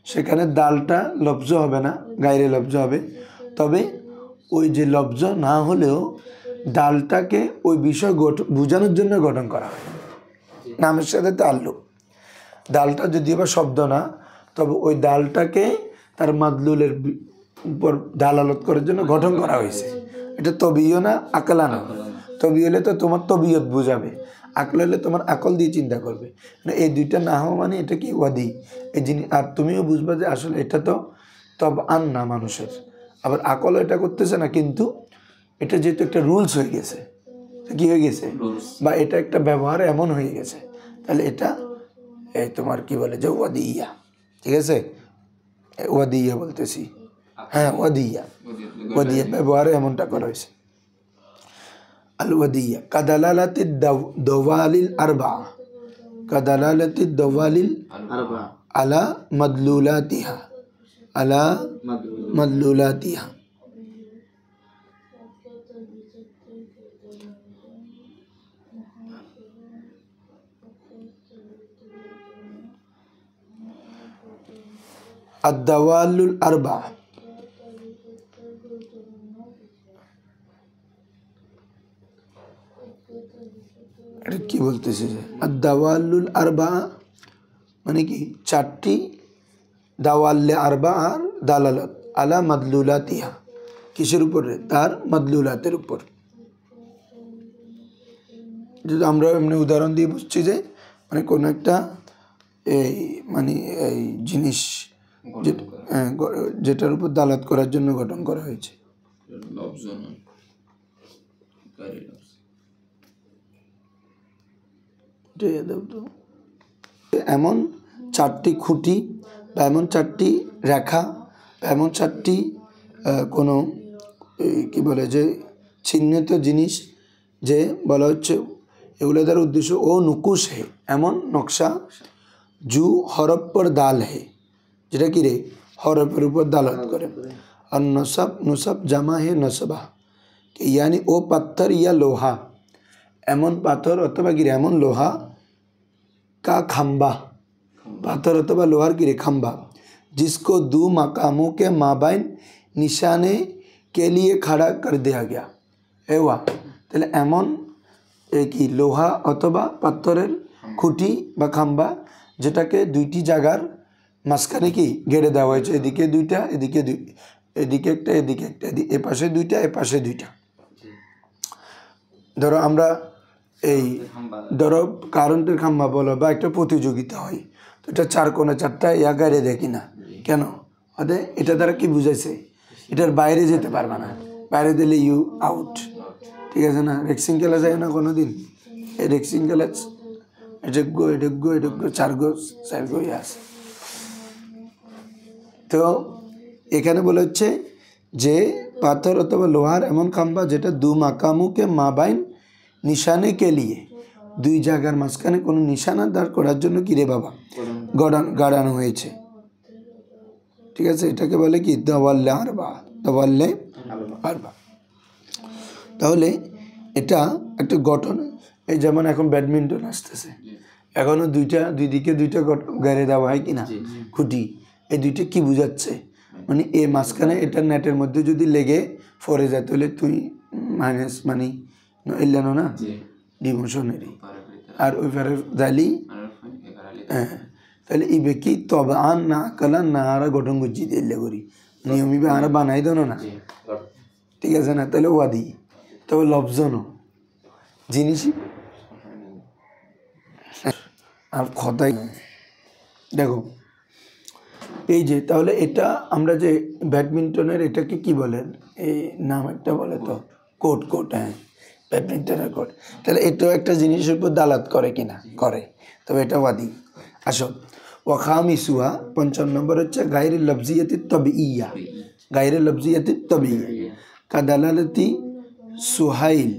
সেখানে দালটা লফজ হবে না, গায়রে লফজ হবে। তবে ওই যে লফজ না হলেও ডালটাকে ওই বিষয় বোঝানোর জন্য গঠন করা হয়, নামের সাথে তাল্লুক। ডালটা যদিও বা শব্দ না, তবে ওই ডালটাকে তার মাদলুলের উপর দালালত করার জন্য গঠন করা হয়েছে। এটা তবিও না, আকলা না। তবি হলে তো তোমার তবিয়ত বোঝাবে, আকল হলে তোমার আকল দিয়ে চিন্তা করবে। মানে এই দুইটা না হওয়া মানে এটা কি ওয়াদি, এই জিনিস। আর তুমিও বুঝবা যে আসলে এটা তো তব আন না মানুষের, আবার আকল এটা করতেছে না, কিন্তু এটা যেহেতু একটা রুলস হয়ে গেছে, কি হয়ে গেছে, বা এটা একটা ব্যবহার এমন হয়ে গেছে, তাহলে এটা এই তোমার কি বলে যে ওয়াদিয়া, ঠিক আছে? ওয়াদিয়া বলতেছি, হ্যাঁ ওয়াদিয়া, ওয়াদিয়া ব্যবহারে এমনটা করা হয়েছে। আল ওয়াদিয়া কাদালালাতি দওয়ালিল আরবা, কাদালালাতি দওয়ালিল আলা মাদলুলাতিহা, আলা মাদলুলাতিহা। আদ-দাওয়ালুল আরবা, এটা কি বলতেছে যে আদ-দাওয়ালুল আরবা মানে কি? চারটি দাওয়াল্লে আরবা আর দালালত আলা মাদলুলাতিহা, কিসের উপরে? তার মাদলুলাতের উপর। যদি আমরা এমনি উদাহরণ দিয়ে বুঝছি যে মানে কোনো একটা এই মানে এই জিনিস যেটার উপর দালাত করার জন্য গঠন করা হয়েছে। এমন চারটি খুঁটি বা এমন চারটি রেখা বা এমন চারটি কোনো কি বলে যে চিহ্নিত জিনিস, যে বলা হচ্ছে এগুলো দ্বারা উদ্দেশ্য ও নুকুশ হে, এমন নকশা, জু হরফ পর দাল হে, যেটা কি রে হরফের উপর দালাত করে। আর নসব, নসব জামা হে নসবা, यानी ও পাথর ইয়া লোহা, এমন পাথর অথবা গিরে এমন লোহা, का खंबा, पाथर अथवा लोहार की खंबा, जिसको दो मकामों के माबाइन निशाने के लिए खड़ा कर दिया गया। एवा তাহলে এমন কি লোহা অথবা পাথরের খুঁটি বা খাম্বা, যেটাকে দুইটি জায়গার মাঝখানে কি গেড়ে দেওয়া হয়েছে, এদিকে দুইটা, এদিকে এদিকে একটা, এদিকে একটা, এ পাশে দুইটা, এ পাশে দুইটা। ধরো আমরা এই ধরো কারেন্টের খাম্বা বলো বা একটা প্রতিযোগিতা হয়, তো এটা চার কোণে চারটা ইয়া গাড়ি দেখি না কেন? অর্থাৎ এটা দ্বারা কি বুঝাইছে? এটার বাইরে যেতে পারবে না, বাইরে দিলে ইউ আউট, ঠিক আছে না? রেক্সিং খেলা যায় না কোনো দিন, এই রেক্সিং খেলা এডেগ্গো এডেগ্গো এডেগ্গো চার গো ইয়ে আছে। তো এখানে বলে হচ্ছে যে পাথর অথবা লোহার এমন খাম্বা যেটা দু মাকামুকে মাবাইন নিশানে কে লিয়ে, দুই জায়গার মাঝখানে কোনো নিশানা দাঁড় করার জন্য কিরে বাবা গাড়ানো হয়েছে। ঠিক আছে, এটাকে বলে কি দওয়াল্লে আরবা, দওয়াল্লে আরবা। তাহলে এটা একটা গঠন। এই যেমন এখন ব্যাডমিন্টন আসতেছে, এখনো দুই দিকে দুইটা গাড়ি দেওয়া হয় কিনা খুঁটি, এই দুইটা কি বুঝাচ্ছে, মানে এ মাঝখানে এটা নেটের মধ্যে যদি লেগে পড়ে যায় তাহলে তুই মাইনাস মানে এলানো না ডিমোশনেরই, আর ওই পারে যাইলি হ্যাঁ, তাহলে এই ব্যক্তি তবে আর না কালা না আর গঠন গুজি দিলে করি নিয়মিত আর বানাই দেনো না, ঠিক আছে না, তাহলে ওয়াদি তবে লফজন জিনিসই আর কথাই। দেখো এই যে তাহলে এটা আমরা যে ব্যাডমিন্টনের এটাকে কি বলেন, এই নাম একটা বলে তো কোর্ট, হ্যাঁ ব্যাডমিন্টনের কোর্ট, তাহলে এটাও একটা জিনিসের উপর দালাত করে কিনা করে, তবে এটা ওয়াদি। আসো ওয়াখামিসুহা ৫৫ নম্বর হচ্ছে গায়রুল লফজিয়াতি তাবিইয়া, গায়রুল লফজিয়াতি তাবিইয়া কাদালালাতি সুহাইল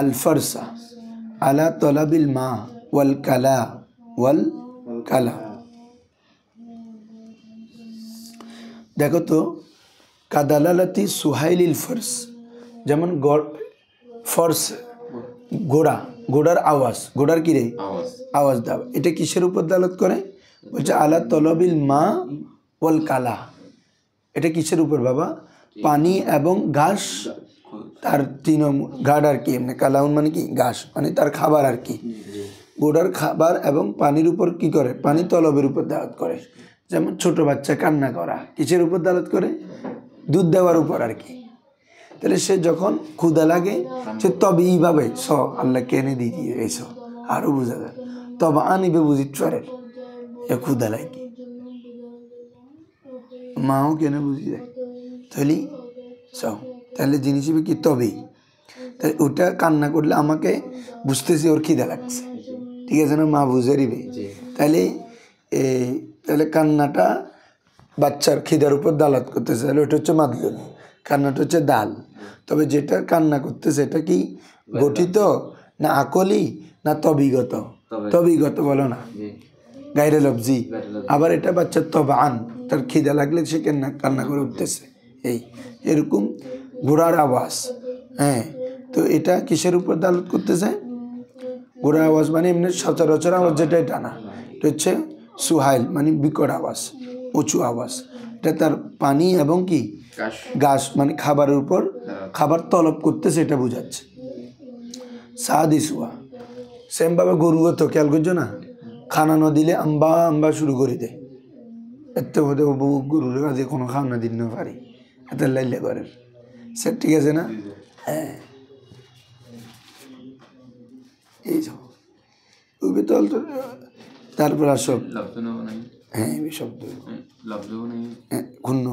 আল ফারসা আলা তলাবিল মা ওয়াল কালা। দেখো তো কাদালালাতি সুহাইল ফার্স, যেমন ফর্স ঘোড়ার আওয়াজ, ঘোড়ার কিরে আওয়াজ দাও, এটা কিসের উপর দালাত করে বলছে আলা তলবিল মা ওয়াল কালা, এটা কিসের উপর বাবা, পানি এবং ঘাস, তার গাঢ় আর কি, এমনি কালাউন মানে কি ঘাস মানে তার খাবার আর কি, ঘোড়ার খাবার এবং পানির উপর কি করে, পানি তলবের উপর দালাত করে। যেমন ছোট বাচ্চা কান্না করা কিসের উপর দালাত করে, দুধ দেওয়ার উপর আর কি। তাহলে সে যখন ক্ষুধা লাগে সে তবে এইভাবে আল্লাহ কেনে দিয়ে এইস আরো বোঝা যায়, তবে আনিবে বুঝিত চরের এ ক্ষুধা লাগে মাও কেনে বুঝি যায়, তাহলে জিনিস কি তবেই, তাহলে ওটা কান্না করলে আমাকে বুঝতেছি ওর খিদা লাগছে, ঠিক আছে না, মা বুঝে দিবে। তাহলে কান্নাটা বাচ্চার খিদার উপর দালাত করতেছে, তাহলে ওটা হচ্ছে মাদলুল, কান্নাটা হচ্ছে দাল। তবে যেটা কান্না করতেছে এটা কি গঠিত না আকলি না তবিগত, তবিগত বলো না গায়রে লফজি, আবার এটা বাচ্চার তবান, তার খিদা লাগলে সে কান্না করে উঠতেছে, এরকম ঘোড়ার আওয়াজ। হ্যাঁ, তো এটা কিসের উপর দালাত করতেছে, ঘোড়ার আওয়াজ মানে এমনি সচরাচর আওয়াজ যেটা এটা না, এটা হচ্ছে সুহাইল মানে বিকট আওয়াজ, উঁচু আওয়াজ, এটা তার পানি এবং কি ঘাস মানে খাবারের উপর খাবার তলব করতেছে এটা বোঝাচ্ছে। সাদিসুয়া সেমভাবে গরুও তো খেয়াল করছো না, খানা না দিলে আম্বা শুরু করে দেয়, এত বোধ গরুর কাজে কোনো খানা দিন না পারি, এত লাইলে করে সে, ঠিক আছে না, হ্যাঁ এই তো তারপর আসব হ্যাঁ শব্দ ক্ষুণ্ণ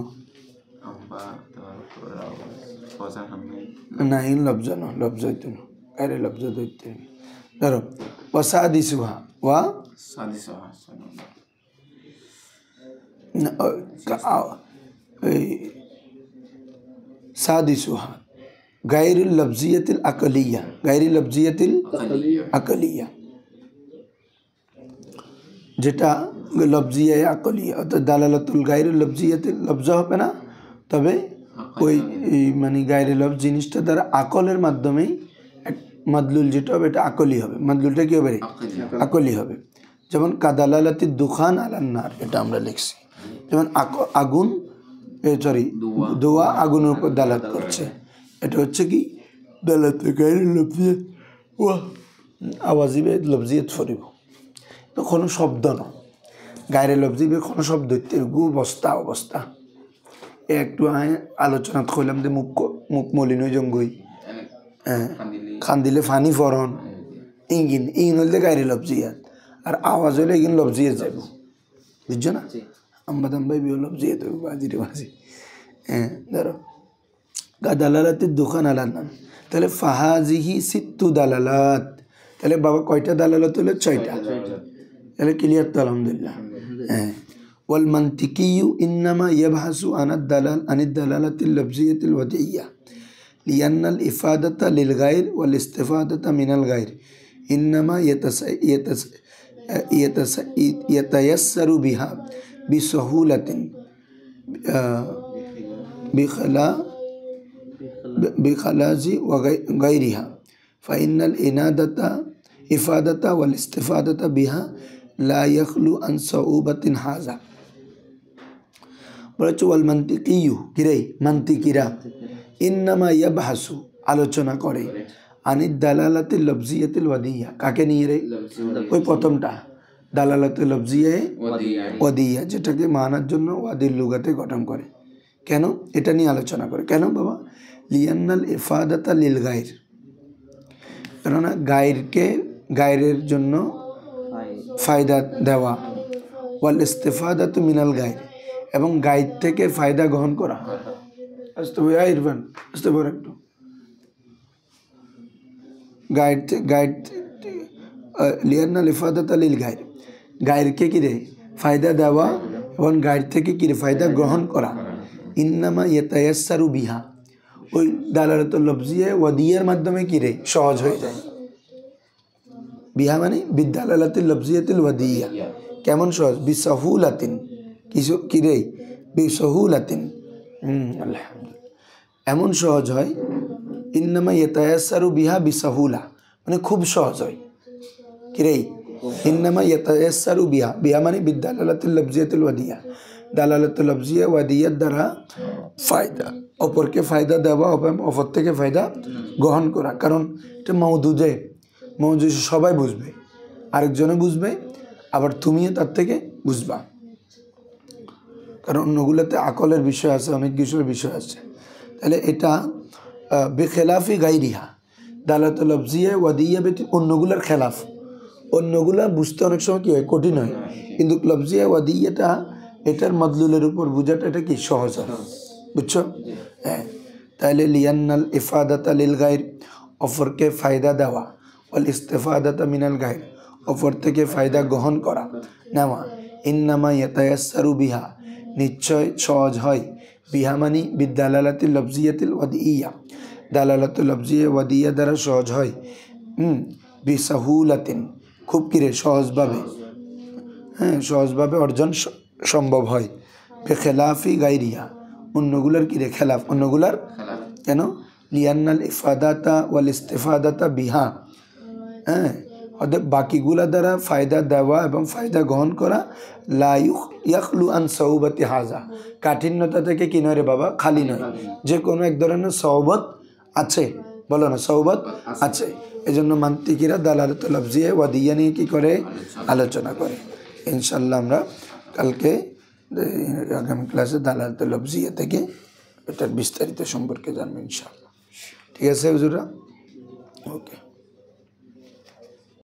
না ইন লব্জ না লব্জ হইতো না আরে লব্জ হইতে ধরো ওয়াসাদিসুহা ওয়া সাদিসুহা গায়রুল লফজিয়াতিল আকলিয়া, গায়রুল লফজিয়াতিল আকলিয়া যেটা লফজিয়া আকলিয়া, অর্থাৎ দালালাতুল গায়রুল লফজিয়াতিল লফজ হবে না, তবে ওই মানে গায়রে লফজ জিনিসটা দ্বারা আকলের মাধ্যমেই মাদলুল যেটা হবে এটা আকলি হবে, মাদলুলটা কি হবে আকলি হবে। যেমন কাদালালাতি দুখান আলান্নার, এটা আমরা লিখছি, যেমন আগুন ধোয়া আগুনের উপর দালাত করছে, এটা হচ্ছে কি দালাত গায়রুল লফজিয়াত ওয়া আওয়াজিবে লফজিয়াত ফরিব, তো কোনো শব্দ না গায়রে লফজিবে কোনো শব্দ গু অবস্থা একটু আলোচনা করলাম যে মুখ মলিন হয়ে জঙ্গই, হ্যাঁ খান দিলে ফানি ফরন ইন হইলে গায়রে লফজিয়াত, আর আওয়াজ হলে এগিন লফজিয়াত যাব, বুঝছো না, আম্বাদাম্বাই বিও লফজিয়াত বাজি, হ্যাঁ ধরো দালালাতের দোকান আলান্নান, তাহলে ফাহাজিহি সিত্তু দালালাত, তাহলে বাবা কয়টা দালালাত হলো 6টা, তাহলে ক্লিয়ার তো আলহামদুলিল্লাহ। হ্যাঁ ওয়াল মান্তিকিয়ু ইন্নামা ইয়াবহাসু আনিদ দালালাতিল লাফজিয়াতিল ওয়াদিয়্যা লিআন্নাল ইফাদাতা লিল গায়র ওয়াল ইস্তিফাদাতা মিনাল গায়র ইন্নামা ইয়াতায়াসসারু বিহা বিসহুলাতিন বিখালাজি ওয়া গায়রিহা ফাইন্নাল ইফাদাতা ওয়াল ইস্তিফাদাতা বিহা লা ইয়াখলু আন সাউবাতিন হাযা। বলেছে ওয়াল মান্তিকিয়ু কিরে মান্তিকিরা ইন্নামা ইয়াবহাসু আলোচনা করে আনিদ দালালাতিল লাফজিয়াতিল ওয়াদিয়্যা কাকে নিয়ে রে ওই প্রথমটা দালালাতুল লাফজিয়া ওয়াদিয়্যা যেটাকে মানার জন্য ওয়াদির লুগাতে গঠন করে। কেন এটা নিয়ে আলোচনা করে কেন বাবা? লিয়ান্নাল ইফাদাতা লিল গায়র কেননা গায়রের জন্য ফায়দা দেওয়া ওয়াল ইস্তিফাদাতু মিনাল গায়র এবং গায়র থেকে ফায়দা গ্রহণ করা। আসতে ভাই ইরফান আসতে বড় একটু গায়র লিয়ান্নাল ইফাদাতা লিল গায়র গায়রকে কিরে ফায়দা দেওয়া এবং গায়র থেকে কিরে ফায়দা গ্রহণ করা। ইন্নামা ইয়াতায়াসসারু বিহা ওই দালালাতুল লাফজিয়া ওয়াদিয়ার মাধ্যমে কিরে সহজ হয়ে যায়। বিহা মানে বিদালালাতিল লাফজিয়াতিল ওয়াদিয়্যা কেমন সহজ? বিসহুলাতিন কিছু কিরে বিসহুলাতিন আলহামদুলিল্লাহ এমন সহজ হয়। ইন্নামা ইয়াতায়াসসারু বিহা বিসহুলা মানে খুব সহজ হয় কিরে ইন্নামা ইয়াতায়াসসারু বিহা মানে বিদালালাতিল লাফজিয়াতিল ওয়াদিয়্যা দালালাতুল লাফজিয়া ওয়াদিয়ার দ্বারা ফায়দা অপরকে ফায়দা দেওয়া অপর থেকে ফায়দা গ্রহণ করা। কারণ এটা মওদুদে সবাই বুঝবে, আরেকজনে বুঝবে, আবার তুমিও তার থেকে বুঝবা। কারণ অন্যগুলোতে আকলের বিষয় আছে, অনেক কিছুর বিষয় আছে। তাহলে এটা বেখেলাফি গায়রিহা দালালাতুল লাফজিয়া ওয়াদিয়া ব্যতীত অন্যগুলোর খেলাফ। অন্যগুলা বুঝতে অনেক সময় কী হয় কঠিন হয়, কিন্তু লাফজিয়া ওয়াদিয়াটা এটার মদলুলের উপর বোঝাটা এটা কি সহজ হয়। বুঝছো? হ্যাঁ। তাহলে লিয়ান্নাল ইফাদাতা লিল গায়র অপরকে ফায়দা দেওয়া ওয়াল ইস্তিফাদাতা মিনাল গায়র অপর থেকে ফায়দা গ্রহণ করা নেওয়া। ইন্নামা ইয়াতায়াসসারু বিহা নিশ্চয় সহজ হয় বিহা মানি বিদালালাতিল লাফজিয়াতিল ওয়াদিয়্যা দালালাতুল লাফজিয়া ওয়াদিয়্যা দ্বারা সহজ হয় বিসাহুলাতিন খুব কিরে সহজভাবে, হ্যাঁ সহজভাবে অর্জন সম্ভব হয়। বেখেলাফি গায়রিহা অন্যগুলার কিরে খেলাফ অন্যগুলার কেন? লিয়ান্নাল ইফাদাতা ওয়াল ইস্তিফাদাতা বিহা হ্যাঁ অর্থাৎ বাকিগুলা দ্বারা ফায়দা দেওয়া এবং ফায়দা গ্রহণ করা লা ইয়াখলু আন সাউবাতি হাজা কাঠিন্যতা থেকে কি নয় রে বাবা খালি নয়, যে কোনো এক ধরনের সওবত আছে। বলো না সওবত আছে। এই জন্য মান্তিকিরা দালালাতুল লাফজিয়া ওয়াদিয়্যা নিয়ে কী করে আলোচনা করে। ইনশাল্লাহ আমরা কালকে আগামী ক্লাসে দালালাতুল লাফজিয়া থেকে এটার বিস্তারিত সম্পর্কে জানবো ইনশাআল্লাহ। ঠিক আছে হুজুরা?